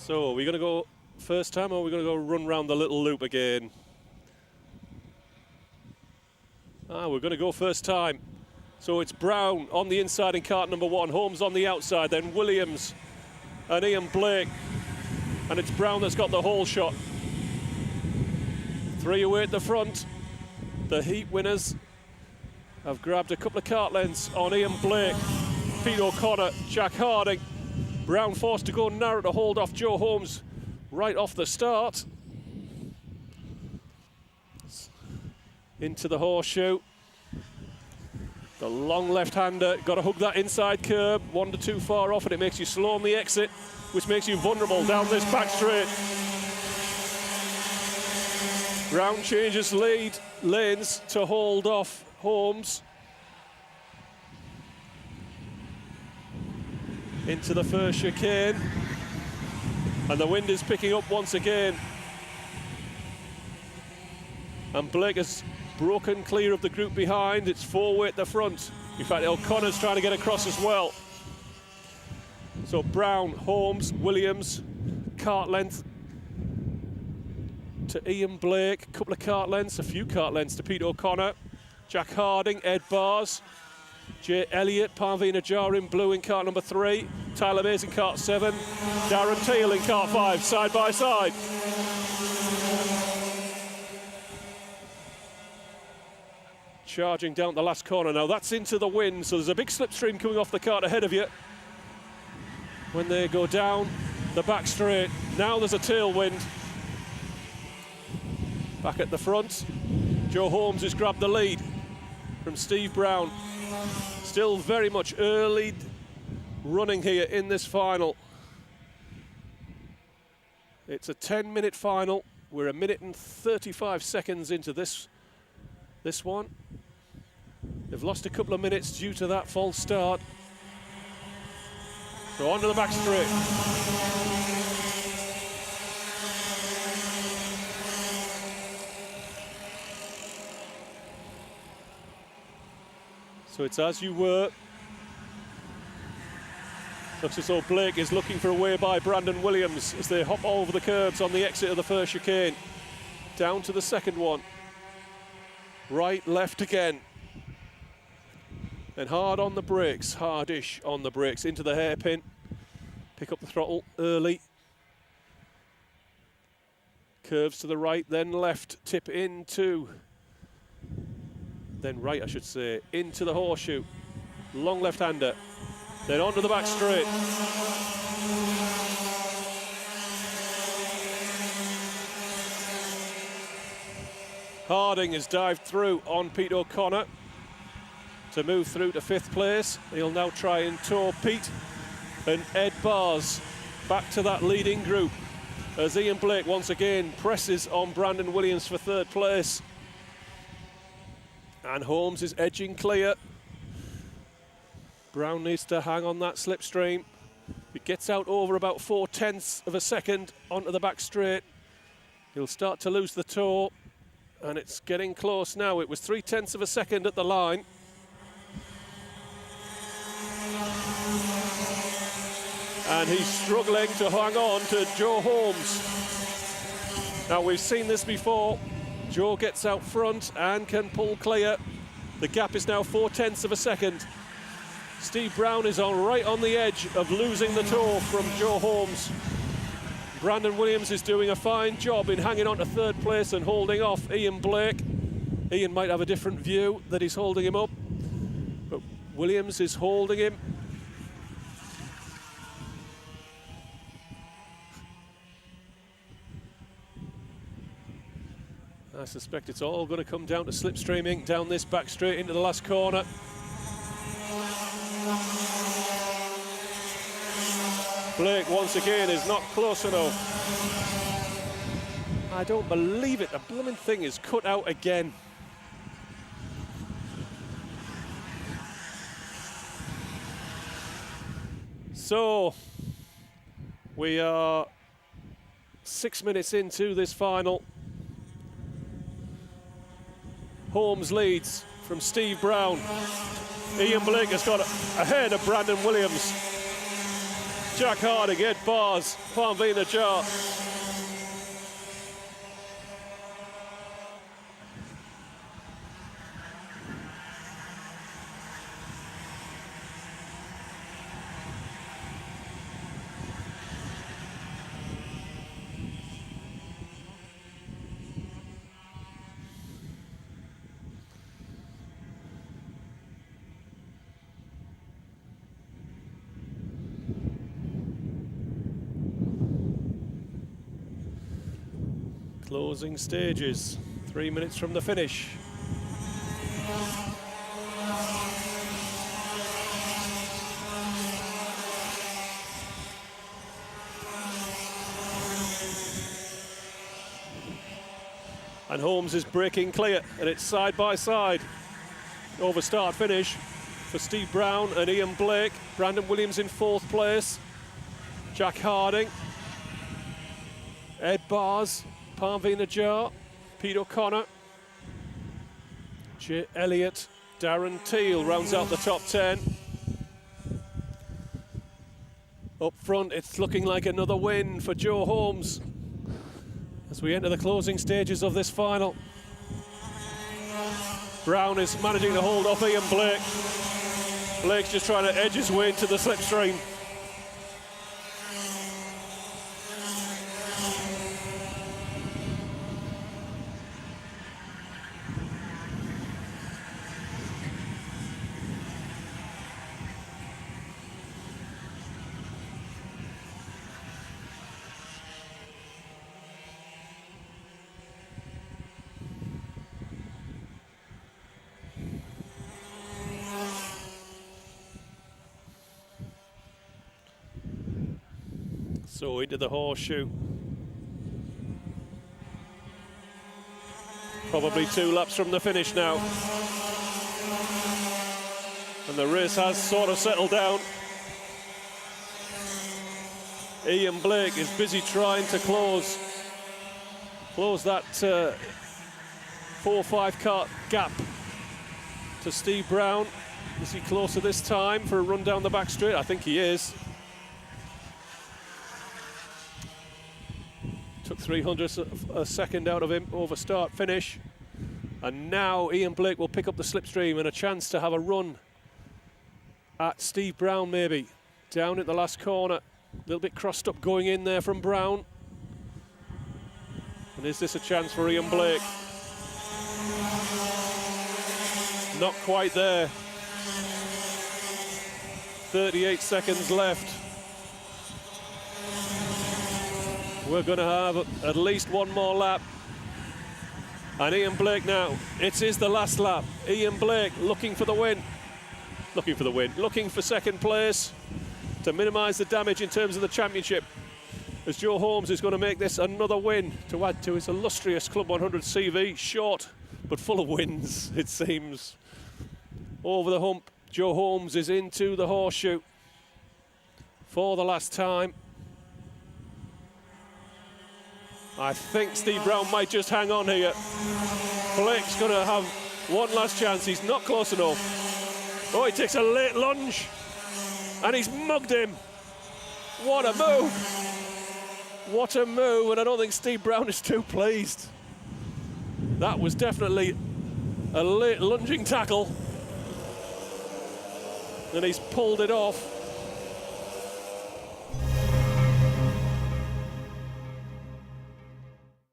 So are we going to go first time, or are we going to go run round the little loop again? We're going to go first time. So it's Brown on the inside in kart number 1, Holmes on the outside, then Williams and Ian Blake. And it's Brown that's got the whole shot. 3 away at the front. The heat winners have grabbed a couple of kart lengths on Ian Blake, Pete O'Connor, Jack Harding. Brown forced to go narrow to hold off Joe Holmes right off the start. Into the horseshoe. The long left-hander, got to hook that inside curb, 1 to 2 far off, and it makes you slow on the exit, which makes you vulnerable down this back straight. Brown changes lead lanes to hold off Holmes. Into the first chicane. And the wind is picking up once again. And Blake has broken clear of the group behind. It's 4-way at the front. In fact, O'Connor's trying to get across as well. So Brown, Holmes, Williams, kart length to Ian Blake, a couple of kart lengths, a few kart lengths to Pete O'Connor, Jack Harding, Ed Bars, Jay Elliott, Parveen Ajar in blue in kart number 3, Tyler Mays in kart 7, Darren Teal in kart 5, side by side. Charging down the last corner now, that's into the wind, so there's a big slipstream coming off the kart ahead of you. When they go down the back straight, now there's a tailwind. Back at the front, Joe Holmes has grabbed the lead from Steve Brown. Still very much early running here in this final. It's a 10-minute final. We're 1 minute and 35 seconds into this one. They've lost a couple of minutes due to that false start. So onto the back straight. So it's as you were. Looks as though Blake is looking for a way by Brandon Williams as they hop over the curbs on the exit of the first chicane. Down to the second one. Right, left again. And hard on the brakes, hardish on the brakes, into the hairpin. Pick up the throttle early. Curves to the right, then left, tip into. Then right, I should say, into the horseshoe. Long left-hander. Then onto the back straight. Harding has dived through on Pete O'Connor to move through to 5th place. He'll now try and tow Pete and Ed Bars back to that leading group as Ian Blake once again presses on Brandon Williams for 3rd place. And Holmes is edging clear. Brown needs to hang on that slipstream. It gets out over about 0.4 of a second onto the back straight. He'll start to lose the tow, and it's getting close now. It was 0.3 of a second at the line. And he's struggling to hang on to Joe Holmes. Now, we've seen this before. Joe gets out front and can pull clear. The gap is now 0.4 of a second. Steve Brown is right on the edge of losing the tow from Joe Holmes. Brandon Williams is doing a fine job in hanging on to 3rd place and holding off Ian Blake. Ian might have a different view that he's holding him up, but Williams is holding him. I suspect it's all going to come down to slipstreaming down this back straight into the last corner. Blake once again is not close enough. I don't believe it, the blooming thing is cut out again. So, we are 6 minutes into this final. Holmes leads from Steve Brown. Ian Blake has got ahead of Brandon Williams. Jack Harding, Ed Bars, Parmvina Jar. Closing stages, 3 minutes from the finish. And Holmes is breaking clear, and it's side by side. Over start finish for Steve Brown and Ian Blake. Brandon Williams in 4th place. Jack Harding, Ed Bars, Parmvina Jar, Pete O'Connor, Jay Elliott, Darren Teal rounds out the top 10. Up front, it's looking like another win for Joe Holmes as we enter the closing stages of this final. Brown is managing to hold off Ian Blake. Blake's just trying to edge his way into the slipstream. So into the horseshoe. Probably 2 laps from the finish now. And the race has sort of settled down. Ian Blake is busy trying to close that 4-5 car gap to Steve Brown. Is he closer this time for a run down the back straight? I think he is. Took 300 a second out of him over start finish. And now Ian Blake will pick up the slipstream and a chance to have a run at Steve Brown maybe. Down at the last corner. A little bit crossed up going in there from Brown. And is this a chance for Ian Blake? Not quite there. 38 seconds left. We're going to have at least one more lap. And Ian Blake now, it is the last lap. Ian Blake looking for the win. Looking for second place to minimise the damage in terms of the championship. As Joe Holmes is going to make this another win to add to his illustrious Club 100 CV. Short, but full of wins, it seems. Over the hump, Joe Holmes is into the horseshoe for the last time. I think Steve Brown might just hang on here. Blake's going to have one last chance. He's not close enough. Oh, he takes a late lunge. And he's mugged him. What a move. What a move. And I don't think Steve Brown is too pleased. That was definitely a late lunging tackle. And he's pulled it off.